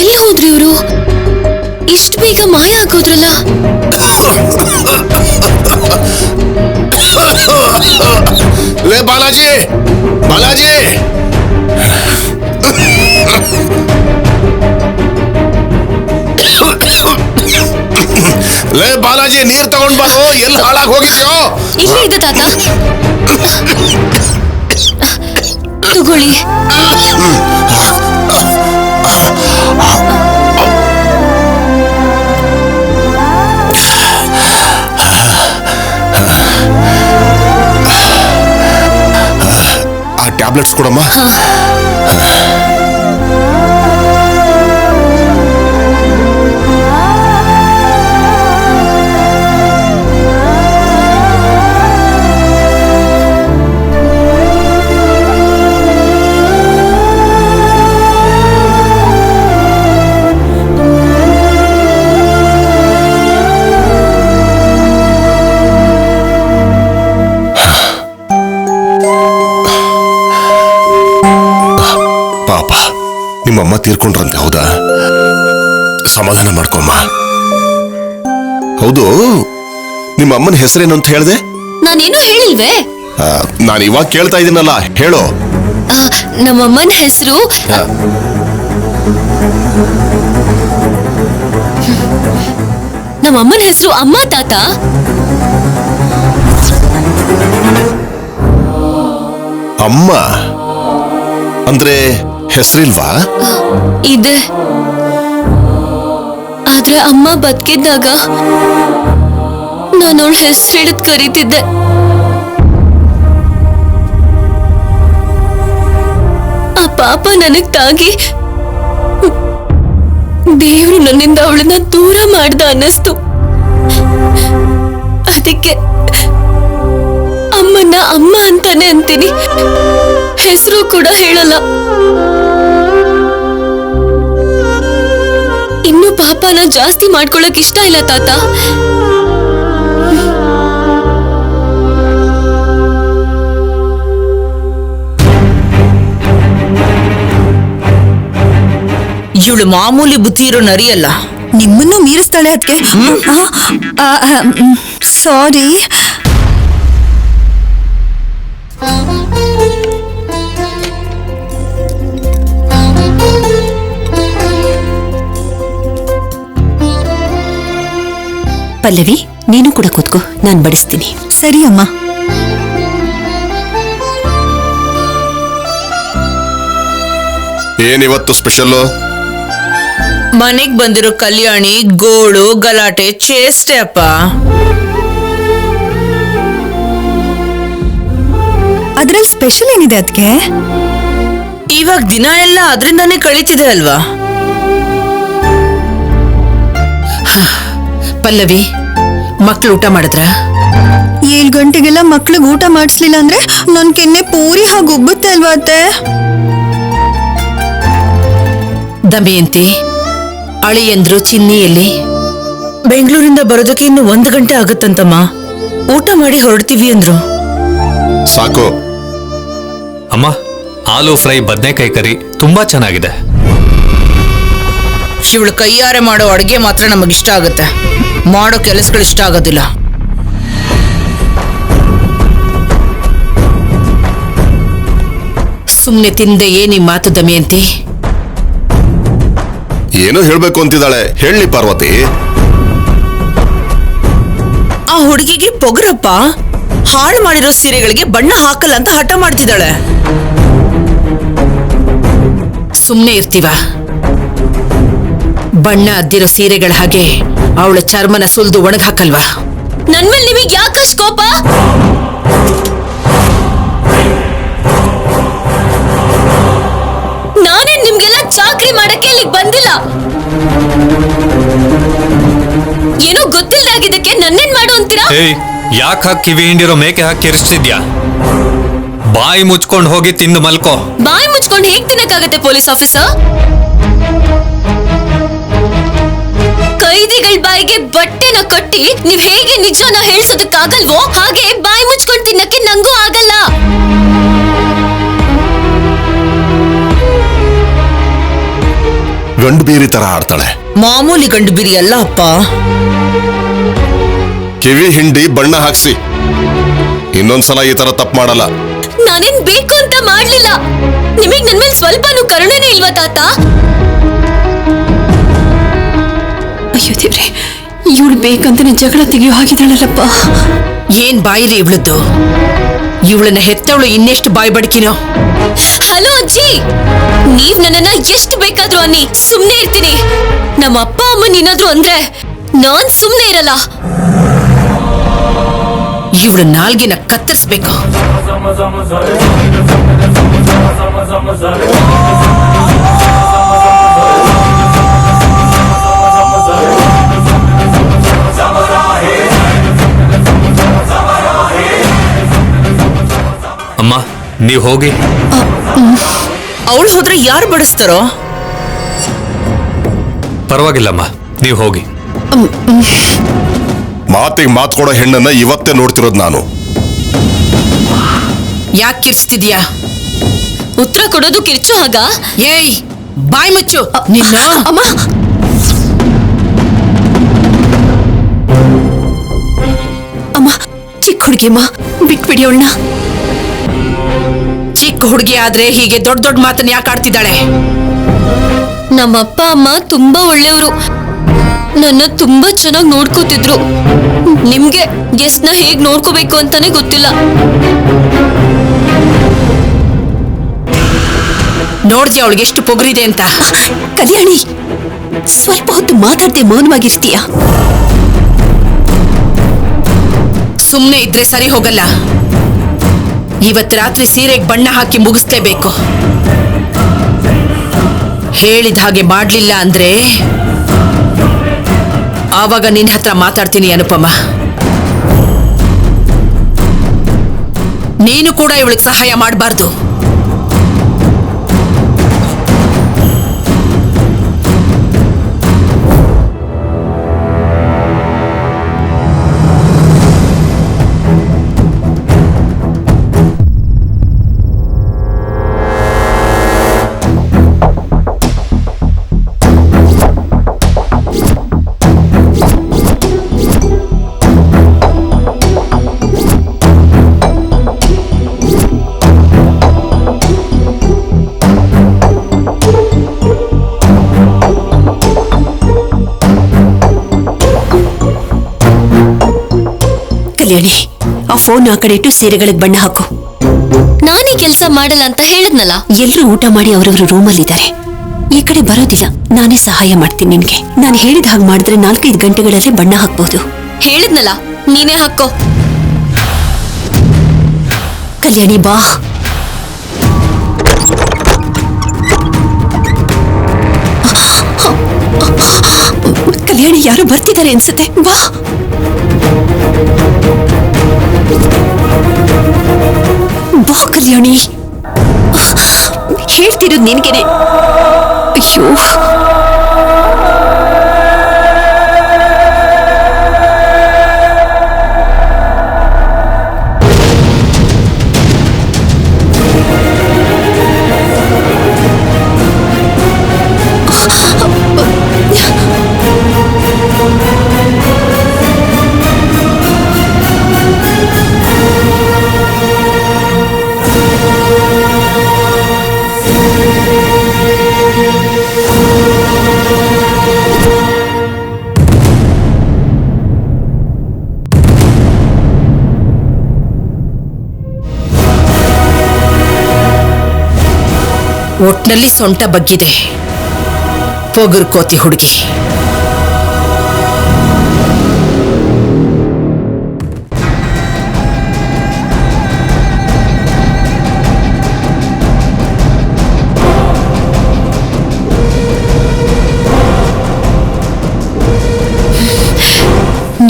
ಎಲ್ಲಿ ಹೋದ್ರಿ ಇವರು? ಇಷ್ಟು ಬೇಗ ಮಾಯ ಆಗೋದ್ರಲ್ಲ. ಲೇ ಬಾಲಾಜಿ, ಬಾಲಾಜಿ, ಲೇ ಬಾಲಾಜಿ, ನೀರ್ ತಗೊಂಡ್ ಬಾರೋ. ಎಲ್ಲಿ ಹಾಳಾಗಿ ಹೋಗಿದ್ಯೋ? ಇಲ್ಲೇ ಇದೆ ತಾತ, ತಗೊಳ್ಳಿ. ಆ ಟ್ಯಾಬ್ಲೆಟ್ಸ್ ಕೊಡಮ್ಮ. ಪಾಪ, ನಿಮ್ಮಮ್ಮ ತೀರ್ಕೊಂಡ್ರಂತೆ, ಹೌದಾ? ಸಮಾಧಾನ ಮಾಡ್ಕೊಮ್ಮ. ಹೌದು, ನಿಮ್ಮ ಅಮ್ಮನ ಹೆಸರೇನು ಅಂತ ಹೇಳ್ದೆ? ನಾನೇನು ಹೇಳಿಲ್ವೇ? ನಾನು ಇವಾಗ ಕೇಳ್ತಾ ಇದ್ದೀನಲ್ಲ, ಹೇಳೋ. ನಮ್ಮಮ್ಮನ ಹೆಸರು ಅಮ್ಮ ತಾತ. ಅಮ್ಮ ಅಂದ್ರೆ ಹೆಸರಿಲ್ವಾ? ಇದೆ, ಆದ್ರೆ ಅಮ್ಮ ಬದುಕಿದ್ದಾಗ ನಾನು ಅವಳ ಹೆಸರು ಹಿಡಿದು ಕರೀತಿದ್ದೆ. ಆ ಪಾಪ ನನಗ್ ತಾಗಿ ದೇವರು ನನ್ನಿಂದ ಅವಳನ್ನ ದೂರ ಮಾಡ್ದ ಅನ್ನಿಸ್ತು. ಅದಕ್ಕೆ ಅಮ್ಮನ ಅಮ್ಮ ಅಂತಾನೆ ಅಂತೀನಿ, ಹೆಸರು ಕೂಡ ಹೇಳಲ್ಲ. ಇನ್ನು ಪಾಪನ ಜಾಸ್ತಿ ಮಾಡ್ಕೊಳಕ್ ಇಷ್ಟ ಇಲ್ಲ ತಾತ. ಇವಳು ಮಾಮೂಲಿ ಬುದ್ಧಿ ಇರೋ ನರಿಯಲ್ಲ. ನಿಮ್ಮನ್ನು ಮೀರಿಸ್ತಾಳೆ ಅದಕ್ಕೆ. ಸಾರಿ. ಪಲ್ಲವಿ, ನೀನು ಕೂಡ ಕೂತ್ಕೋ, ನಾನು ಬಡಿಸ್ತೀನಿ. ಸರಿ ಅಮ್ಮ. ಏನಿವತ್ತು ಸ್ಪೆಷಲ್ಲು? ಮನೆಗ್ ಬಂದಿರೋ ಕಲ್ಯಾಣಿ ಗೋಳು ಗಲಾಟೆ ಚೇಷ್ಟೆ ಅಪ್ಪ. ಅದ್ರಲ್ಲಿ ಸ್ಪೆಷಲ್ ಏನಿದೆ ಅದಕ್ಕೆ? ಇವಾಗ ದಿನ ಎಲ್ಲ ಅದರಿಂದಾನೇ ಕಳೀತಿದೆ ಅಲ್ವಾ? ಪಲ್ಲವಿ, ಮಕ್ಳು ಊಟ ಮಾಡಿದ್ರ? 7 ಗಂಟೆಗೆಲ್ಲ ಮಕ್ಳಿಗೆ ಊಟ ಮಾಡಿಸ್ಲಿಲ್ಲ ಅಂದ್ರೆ ನನ್ ಕೆನ್ನೆ ಪೂರಿ ಹಾಗೆ ಉಬ್ಬುತ್ತೆ ಅಲ್ವಾ ಅತ್ತೆ? ದಮಯಂತಿ, ಅಳಿಯಂದ್ರು ಚಿನ್ನಿಯಲ್ಲಿ ಬೆಂಗಳೂರಿಂದ ಬರೋದಕ್ಕೆ ಇನ್ನು 1 ಗಂಟೆ ಆಗುತ್ತಂತಮ್ಮ. ಊಟ ಮಾಡಿ ಹೊರಡ್ತೀವಿ ಅಂದ್ರು. ಸಾಕು ಅಮ್ಮ. ಆಲೂ ಫ್ರೈ, ಬದನೆಕಾಯಿ ಕರಿ ತುಂಬಾ ಚೆನ್ನಾಗಿದೆ. ಇವಳು ಕೈಯಾರೆ ಮಾಡೋ ಅಡುಗೆ ಮಾತ್ರ ನಮಗಿಷ್ಟ ಆಗುತ್ತೆ, ಮಾಡೋ ಕೆಲಸಗಳು ಇಷ್ಟ ಆಗೋದಿಲ್ಲ. ಸುಮ್ನೆ ತಿಂದೆ ಏನಿ ಮಾತು ದಮಯಂತಿ? ಏನೋ ಹೇಳ್ಬೇಕು ಅಂತಿದ್ದಾಳೆ, ಹೇಳಿ ಪಾರ್ವತಿ. ಆ ಹುಡುಗಿಗೆ ಪೊಗರಪ್ಪ. ಹಾಳು ಮಾಡಿರೋ ಸೀರೆಗಳಿಗೆ ಬಣ್ಣ ಹಾಕಲ್ಲ ಅಂತ ಹಠ ಮಾಡ್ತಿದ್ದಾಳೆ. ಸುಮ್ನೆ ಇರ್ತೀವ? ಬಣ್ಣ ಅದ್ದಿರೋ ಸೀರೆಗಳ ಹಾಗೆ ಅವಳ ಚರ್ಮನ ಸುಲ್ದು ಒಣಗ್ ಹಾಕಲ್ವಾ? ನನ್ಮೇಲೆ ನಿಮಗೆ ಯಾಕಷ್ಟು ಕೋಪ? ನಾನೇ ನಿಮ್ಗೆಲ್ಲ ಚಾಕ್ರಿ ಮಾಡಕ್ಕೆ ಇಲ್ಲಿಗೆ ಬಂದಿಲ್ಲ. ಏನೋ ಗೊತ್ತಿಲ್ಲದಾಗಿದ್ದಕ್ಕೆ ನನ್ನೇನ್ ಮಾಡು ಅಂತೀರಾ? ಏಯ್, ಯಾಕೆ ಹಾಕಿ ಕಿವಿ ಹಿಂಡಿರೋ ಮೇಕೆ ಹಾಕಿ ಎರಿಸ್ತಿದ್ಯಾ? ಬಾಯಿ ಮುಚ್ಕೊಂಡು ಹೋಗಿ ತಿಂದು ಮಲ್ಕೋ. ಬಾಯಿ ಮುಚ್ಕೊಂಡು ಹೇಗ್ ತಿನ್ನಕ್ಕಾಗತ್ತೆ ಪೊಲೀಸ್ ಆಫೀಸರ್? ಕೈದಿಗಳ ಬಾಯಿಗೆ ಬಟ್ಟೆನ ಕಟ್ಟಿ ನೀವ್ ಹೇಗೆ ನಿಜನ ಹೇಳ್ಸೋದಕ್ಕಾಗಲ್ವೋ ಹಾಗೆ ಬಾಯಿ ಮುಚ್ಕೊಂಡು ತಿನ್ನಕ್ಕೆ ನಂಗೂ ಆಗಲ್ಲ. ಗಂಡು ಬೀರಿ ತರ ಆಡ್ತಾಳೆ. ಮಾಮೂಲಿ ಗಂಡು ಬಿರಿ ಅಲ್ಲ ಅಪ್ಪ. ಕಿವಿ ಹಿಂಡಿ ಬಣ್ಣ ಹಾಕ್ಸಿ. ಇನ್ನೊಂದ್ಸಲ ಈ ತರ ತಪ್ಪು ಮಾಡಲ್ಲ. ನಾನೇನ್ ಬೇಕು ಅಂತ ಮಾಡ್ಲಿಲ್ಲ. ನಿಮಗ್ ನನ್ ಮೇಲೆ ಸ್ವಲ್ಪನೂ ಕರುಣೆನೇ ಇಲ್ವಾ ತಾತ? ಅಯ್ಯೋ ದೇವ್ರೆ, ಇವಳು ಬೇಕಂತಾನೆ ಜಗಳ ತೆಗೆಯೋ ಹಾಗಿದ್ದಾಳಲ್ಲಪ್ಪ. ಏನ್ ಬಾಯಿರಿ ಇವಳದ್ದು? ಇವಳನ್ನ ಹೆತ್ತವಳು ಇನ್ನೆಷ್ಟು ಬಾಯಿ ಬಡ್ಕಿನೋ. ಹಲೋ ಅಜ್ಜಿ, ನೀವ್ ನನ್ನನ್ನ ಎಷ್ಟು ಬೇಕಾದ್ರೂ ಅನ್ನಿ, ಸುಮ್ನೆ ಇರ್ತೀನಿ. ನಮ್ಮ ಅಪ್ಪ ಅಮ್ಮನ್ ಏನಾದ್ರು ಅಂದ್ರೆ ನಾನ್ ಸುಮ್ನೆ ಇರಲ್ಲ. ಇವಳು ನಾಲ್ಗಿನ ಕತ್ತರಿಸ್ಬೇಕು. ಅಮ್ಮ, ನೀವ್ ಹೋಗಿ. ಅವಳು ಹೋದ್ರೆ ಯಾರು ಬಡಿಸ್ತಾರೋ? ಪರವಾಗಿಲ್ಲಮ್ಮ, ನೀವ್ ಹೋಗಿ. ಮಾತಿಗೆ ಮಾತು ಕೊಡೋ ಹೆಣ್ಣನ್ನ ಇವತ್ತೇ ನೋಡ್ತಿರೋದು ನಾನು. ಯಾಕೆ ಕಿರ್ಚ್ತಿದ್ಯಾ? ಉತ್ತರ ಕೊಡೋದು ಕಿರ್ಚು ಹಾಗ? ಏಯ್, ಬಾಯ್ ಮುಚ್ಚು ನಿನ್ನ. ಅಮ್ಮ, ಅಮ್ಮ, ಚಿಕ್ಕ ಹುಡುಗಿಮ್ಮ, ಬಿಟ್ಬಿಡಿ ಅವಳನ್ನ. ಚಿಕ್ಕ ಹುಡುಗಿ ಆದ್ರೆ ಹೀಗೆ ದೊಡ್ಡ ದೊಡ್ಡ ಮಾತನ್ನ ಯಾಕೆ ಆಡ್ತಿದ್ದಾಳೆ? ನಮ್ಮ ಅಪ್ಪ ಅಮ್ಮ ತುಂಬಾ ಒಳ್ಳೆಯವರು. ನನ್ನ ತುಂಬಾ ಚೆನ್ನಾಗಿ ನೋಡ್ಕೋತಿದ್ರು. ನಿಮ್ಗೆ ಗೆಸ್ಟ್ನ ಹೇಗ್ ನೋಡ್ಕೋಬೇಕು ಅಂತಾನೆ ಗೊತ್ತಿಲ್ಲ. ನೋಡ್ದೆ ಅವಳಿಗೆ ಎಷ್ಟು ಪೊಗರಿದೆ ಅಂತ. ಕಲ್ಯಾಣಿ, ಸ್ವಲ್ಪ ಹೊತ್ತು ಮಾತಾಡ್ದೆ ಮೌನವಾಗಿರ್ತೀಯ? ಸುಮ್ನೆ ಇದ್ರೆ ಸರಿ ಹೋಗಲ್ಲ. ಇವತ್ತು ರಾತ್ರಿ ಸೀರೆಗೆ ಬಣ್ಣ ಹಾಕಿ ಮುಗಿಸ್ಲೇಬೇಕು. ಹೇಳಿದ ಹಾಗೆ ಮಾಡ್ಲಿಲ್ಲ ಅಂದ್ರೆ ಆವಾಗ ನಿನ್ನ ಹತ್ರ ಮಾತಾಡ್ತೀನಿ ಅನುಪಮ. ನೀನು ಕೂಡ ಇವಳಿಗೆ ಸಹಾಯ ಮಾಡಬಾರ್ದು. ಕಲ್ಯಾಣಿ, ಆ ಫೋನ್ ಆ ಕಡೆ ಇಟ್ಟು ಸೀರೆಗಳಿಗೆ ಬಣ್ಣ ಹಾಕು. ನಾನೀ ಕೆಲಸ ಮಾಡಲ್ಲ ಅಂತ ಹೇಳಿದ್ನಲ್ಲ. ಎಲ್ರೂ ಊಟ ಮಾಡಿ ಅವರವರು ರೂಮಲ್ಲಿದ್ದಾರೆ. ಈ ಕಡೆ ಬರೋದಿಲ್ಲ. ನಾನೇ ಸಹಾಯ ಮಾಡ್ತೀನಿ ನಿನ್ಗೆ. ನಾನು ಹೇಳಿದ ಹಾಗೆ ಮಾಡಿದ್ರೆ 4-5 ಗಂಟೆಗಳಲ್ಲಿ ಬಣ್ಣ ಹಾಕ್ಬಹುದು. ಹೇಳಿದ್ನಲ್ಲ, ನೀನೇ ಹಾಕೋ. ಕಲ್ಯಾಣಿ, ಬಾ. ಕಲ್ಯಾಣಿ, ಯಾರು ಬರ್ತಿದ್ದಾರೆ ಅನ್ಸುತ್ತೆ. ಬಾ. ಬಾ ಕಲ್ಯಾಣಿ, ಹೇಳ್ತಿರೋದು ನಿನ್ಗೆನೆ. ಅಯ್ಯೋ, ಒಟ್ನಲ್ಲಿ ಸೊಂಟ ಬಗ್ಗಿದೆ. ಪೊಗರು ಕೋತಿ ಹುಡುಗಿ.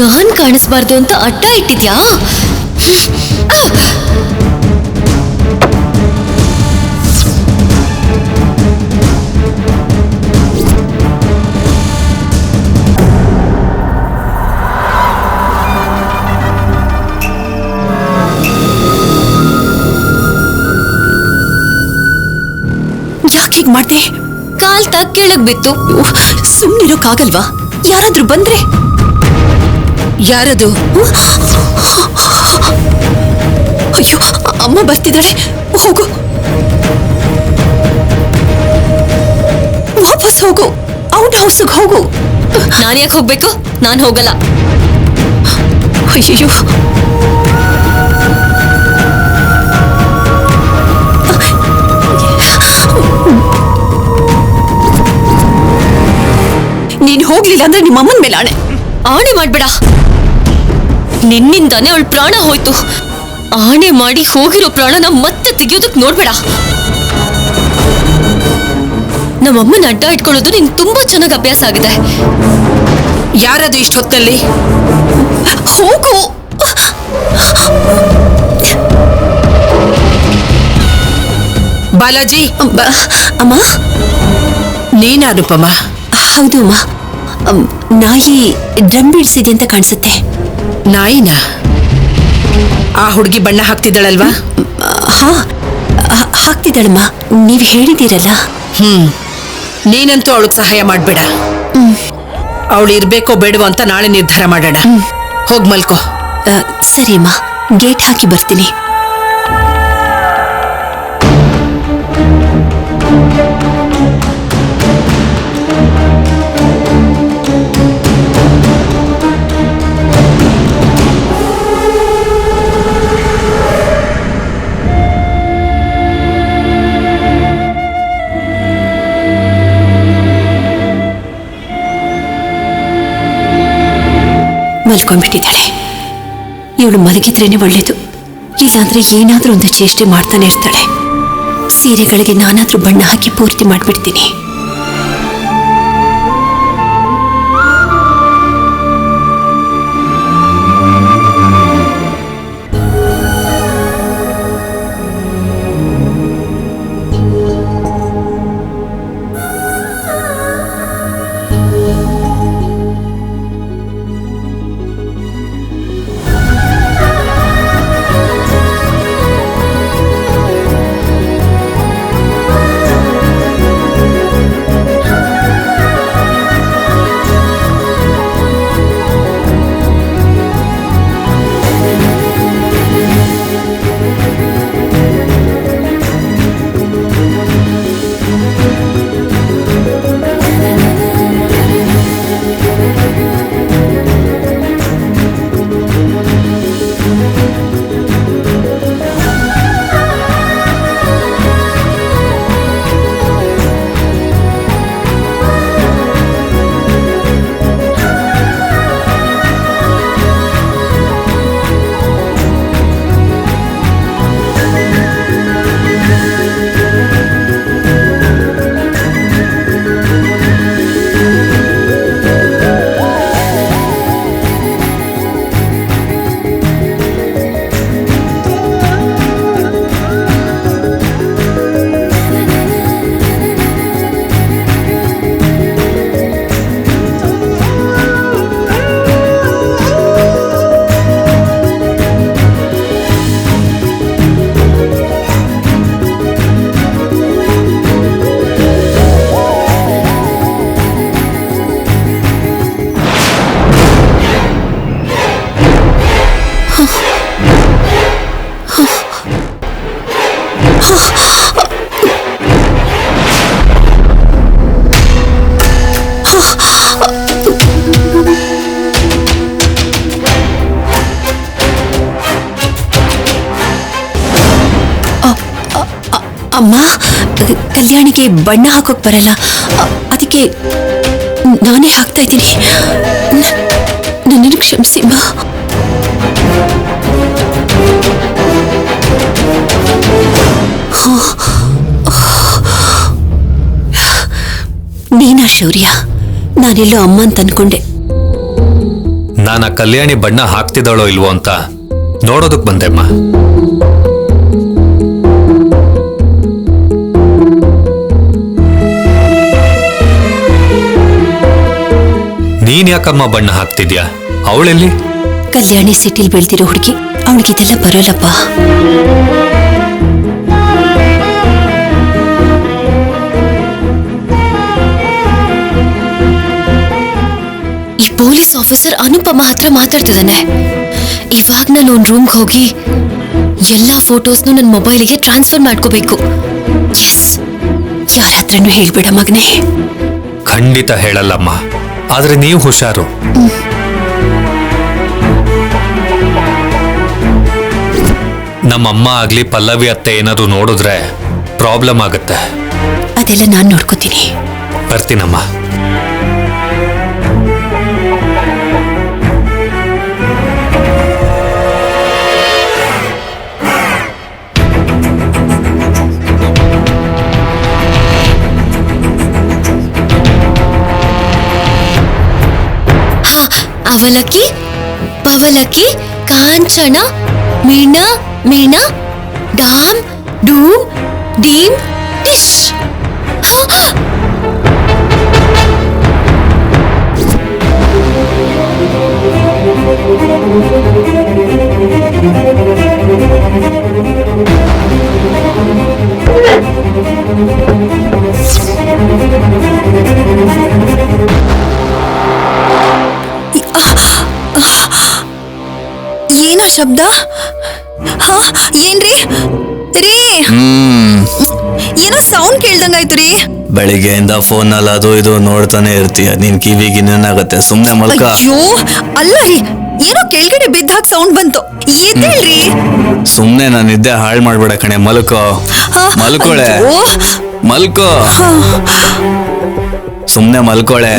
ನಾನ್ ಕಾಣಿಸ್ಬಾರ್ದು ಅಂತ ಅಡ್ಡ ಇಟ್ಟಿದ್ಯಾ? ಯಾಕೆ ಹೀಗ್ ಮಾಡ್ದೆ? ಕಾಲ್ ತಾಗ್ ಕೆಳಗ್ ಬಿತ್ತು. ಸುಮ್ಮನಿರೋಕ್ಕಾಗಲ್ವಾ? ಯಾರಾದ್ರೂ ಬಂದ್ರೆ? ಯಾರದು? ಅಯ್ಯೋ, ಅಮ್ಮ ಬರ್ತಿದ್ದಾಳೆ. ಹೋಗು, ವಾಪಸ್ ಹೋಗು, ಔಟ್ ಹೌಸ್ಗೆ ಹೋಗು. ನಾನ್ ಯಾಕೆ ಹೋಗ್ಬೇಕು? ನಾನ್ ಹೋಗಲ್ಲ. ಅಯ್ಯೋ, ನೀನ್ ಹೋಗ್ಲಿಲ್ಲ ಅಂದ್ರೆ ನಿಮ್ಮ ಅಮ್ಮನ ಮೇಲೆ ಆಣೆ. ಆಣೆ ಮಾಡ್ಬೇಡ. ನಿನ್ನಿಂದಾನೇ ಅವಳ ಪ್ರಾಣ ಹೋಯ್ತು. ಆಣೆ ಮಾಡಿ ಹೋಗಿರೋ ಪ್ರಾಣನ ಮತ್ತೆ ತೆಗಿಯೋದಕ್ ನೋಡ್ಬೇಡ. ನಮ್ಮಮ್ಮನ ಅಡ್ಡ ಇಟ್ಕೊಳ್ಳೋದು ನಿಂಗೆ ತುಂಬಾ ಚೆನ್ನಾಗಿ ಅಭ್ಯಾಸ ಆಗಿದೆ. ಯಾರದು ಇಷ್ಟೊತ್ತಲ್ಲಿ? ಹೋಗು. ಬಾಲಾಜಿ, ಅಮ್ಮ. ನೀನ ಅನುಪಮ? ಹೌದು ಅಮ್ಮ. ನಾಯಿ ಡ್ರಮ್ ಬೀಳ್ಸಿದೆ ಅಂತ ಕಾಣಿಸುತ್ತೆ. ನಾಯಿನ? ಆ ಹುಡುಗಿ ಬಣ್ಣ ಹಾಕ್ತಿದ್ದಾಳಲ್ವಾ? ಹಾ, ಹಾಕ್ತಿದ್ದಾಳಮ್ಮ. ನೀವ್ ಹೇಳಿದ್ದೀರಲ್ಲ. ನೀನಂತೂ ಅವಳಿಗೆ ಸಹಾಯ ಮಾಡ್ಬೇಡ. ಅವಳು ಇರ್ಬೇಕೋ ಬೇಡವೋ ಅಂತ ನಾಳೆ ನಿರ್ಧಾರ ಮಾಡೋಣ. ಹೋಗ್ ಮಲ್ಕೋ. ಸರಿ ಅಮ್ಮ, ಗೇಟ್ ಹಾಕಿ ಬರ್ತೀನಿ. ಮಲ್ಕೊಂಡ್ಬಿಟ್ಟಿದ್ದಾಳೆ. ಇವಳು ಮಲಗಿದ್ರೇನೆ ಒಳ್ಳೇದು. ಇಲ್ಲಾಂದ್ರೆ ಏನಾದ್ರೂ ಒಂದು ಚೇಷ್ಟೆ ಮಾಡ್ತಾನೆ ಇರ್ತಾಳೆ. ಸೀರೆಗಳಿಗೆ ನಾನಾದ್ರೂ ಬಣ್ಣ ಹಾಕಿ ಪೂರ್ತಿ ಮಾಡ್ಬಿಡ್ತೀನಿ. ಅಮ್ಮ, ಕಲ್ಯಾಣಿಗೆ ಬಣ್ಣ ಹಾಕೋಕ್ ಬರಲ್ಲ. ಅದಕ್ಕೆ ನಾನೇ ಹಾಕ್ತಾ ಇದ್ದೀನಿ. ನನ್ನನ್ನು ಕ್ಷಮಿಸಿ ಅಮ್ಮ. ನೀನಾ ಶೌರ್ಯ? ನಾನೆಲ್ಲೋ ಅಮ್ಮ ಅಂತ ಅನ್ಕೊಂಡೆ. ನಾನು ಆ ಕಲ್ಯಾಣಿ ಬಣ್ಣ ಹಾಕ್ತಿದ್ದಾಳೋ ಇಲ್ವೋ ಅಂತ ನೋಡೋದಕ್ ಬಂದೆಮ್ಮ. ನೀನ್ ಯಾಕಮ್ಮ ಬಣ್ಣ ಹಾಕ್ತಿದ್ಯಾ? ಅವಳೆಲ್ಲಿ? ಕಲ್ಯಾಣಿ ಸಿಟಿಲ್ ಬೆಳ್ದಿರೋ ಹುಡುಗಿ, ಅವಳಿಗಿದೆಲ್ಲ ಬರೋಲ್ಲಪ್ಪ. ಪೊಲೀಸ್ ಆಫೀಸರ್ ಅನುಪಮ ಹತ್ರ ಮಾತಾಡ್ತಿದ್ದಾನೆ. ಇವಾಗ ನಾನು ಒಂದು ರೂಮ್ಗೆ ಹೋಗಿ ಎಲ್ಲಾ ಫೋಟೋಸ್ನು ನನ್ನ ಮೊಬೈಲಿಗೆ ಟ್ರಾನ್ಸ್ಫರ್ ಮಾಡ್ಕೋಬೇಕು. ಎಸ್, ಯಾರ ಹತ್ರನೂ ಹೇಳ್ಬೇಡ ಮಗನೇ. ಖಂಡಿತ ಹೇಳಲ್ಲಮ್ಮ, ಆದ್ರೆ ನೀವು ಹುಷಾರು. ನಮ್ಮಮ್ಮ ಆಗ್ಲಿ ಪಲ್ಲವಿ ಅತ್ತೆ ಏನಾದ್ರು ನೋಡಿದ್ರೆ ಪ್ರಾಬ್ಲಮ್ ಆಗುತ್ತೆ. ಅದೆಲ್ಲ ನಾನ್ ನೋಡ್ಕೋತೀನಿ. ಬರ್ತೀನಮ್ಮ. ಅವಲಕ್ಕಿ, ಪವಲಕ್ಕಿ, ಕಾಂಚನ, ಮೀಣ, ಮೀಣ, ಡಾಮ್, ಡೂಮ್, ಡೀಮ್, ಡಿಶ್. ಏನೋ ಶಬ್ದ? ಹಾ, ಏನ್ರಿ ರೀ? ಏನೋ ಸೌಂಡ್ ಕೇಳ್ದಂಗಾಯ್ತು ರೀ. ಬೆಳಿಗ್ಗೆಯಿಂದ ಫೋನ್ ಅಲ್ಲಿ ಅದು ಇದು ನೋಡ್ತಾನೆ ಇರ್ತೀಯ, ನಿನ್ ಕಿವಿಗೆ ಇನ್ನೇನಾಗತ್ತೆ? ಸುಮ್ನೆ ಮಲ್ಕ. ಅಯ್ಯೋ ಅಲ್ಲ ರೀ, ಏನೋ ಕೆಳಗಡೆ ಬಿದ್ದಾಗ ಸೌಂಡ್ ಬಂತು. ಎದ್ದೇಳ್ರಿ. ಸುಮ್ನೆ ನಾನು ನಿದ್ದೆ ಹಾಳು ಮಾಡ್ಬೇಡ ಕಣೆ, ಮಲ್ಕೋ. ಮಲ್ಕೊಳೆ, ಮಲ್ಕೋ. ಸುಮ್ನೆ ಮಲ್ಕೊಳೆ.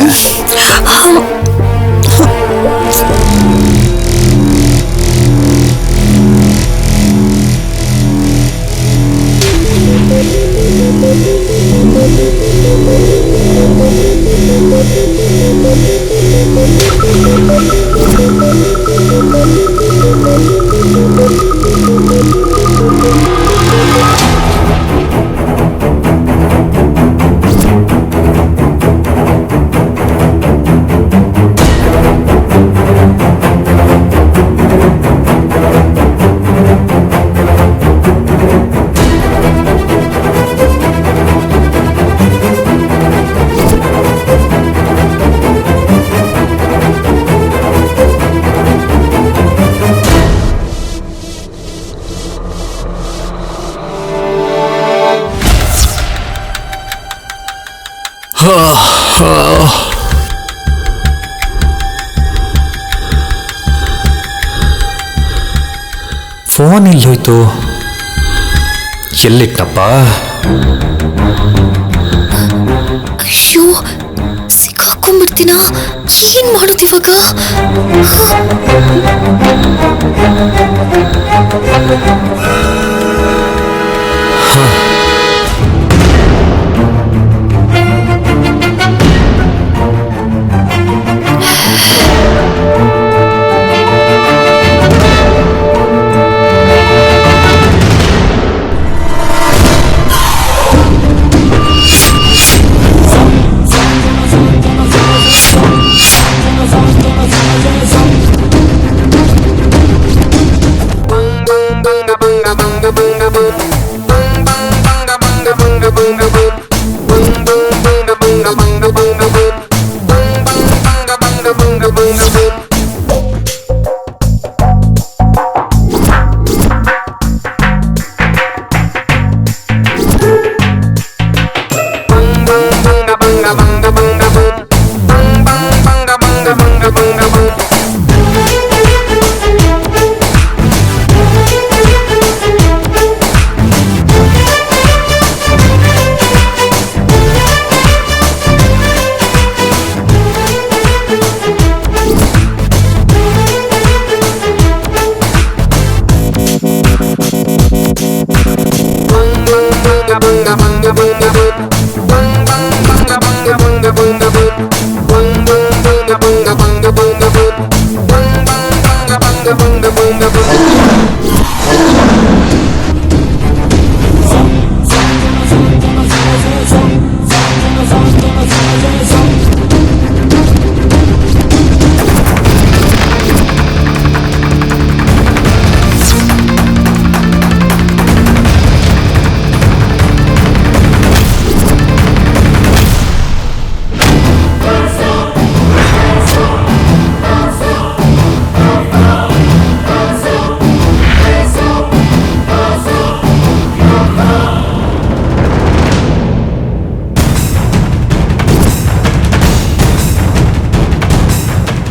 ಫೋನ್ ಎಲ್ಲೋಯ್ತು? ಎಲ್ಲಿಟ್ಟಪ್ಪ? ಅಯ್ಯೋ, ಸಿಕ್ಕಾಕೊಂಡ್ಬಿಡ್ತೀನಾ? ಏನ್ ಮಾಡೋದು ಇವಾಗ?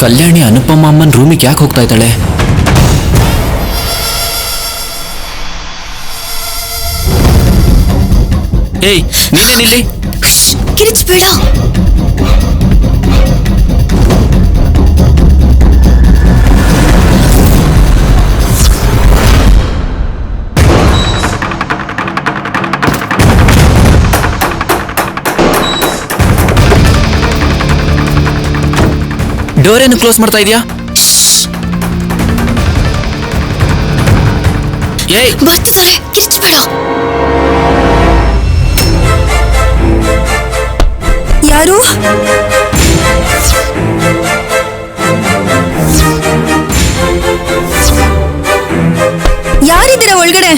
ಕಲ್ಯಾಣಿ ಅನುಪಮ್ಮ ಅಮ್ಮನ ರೂಮಿಗೆ ಯಾಕೆ ಹೋಗ್ತಾ ಇದ್ದಾಳೆ? ಏಯ್ ನೀನೇನಿಲ್ಲಿ? ಕಿರಿಚ್ಬೇಡ. ಡೋರ್ ಏನು ಕ್ಲೋಸ್ ಮಾಡ್ತಾ ಇದೀಯಾ? ಏಯ್ ಬರ್ತಿದ್ದಾರೆ, ಕಿರಿಚ್ಬೇಡ. ಯಾರು? ಯಾರಿದ್ದೀರಾ ಒಳಗಡೆ?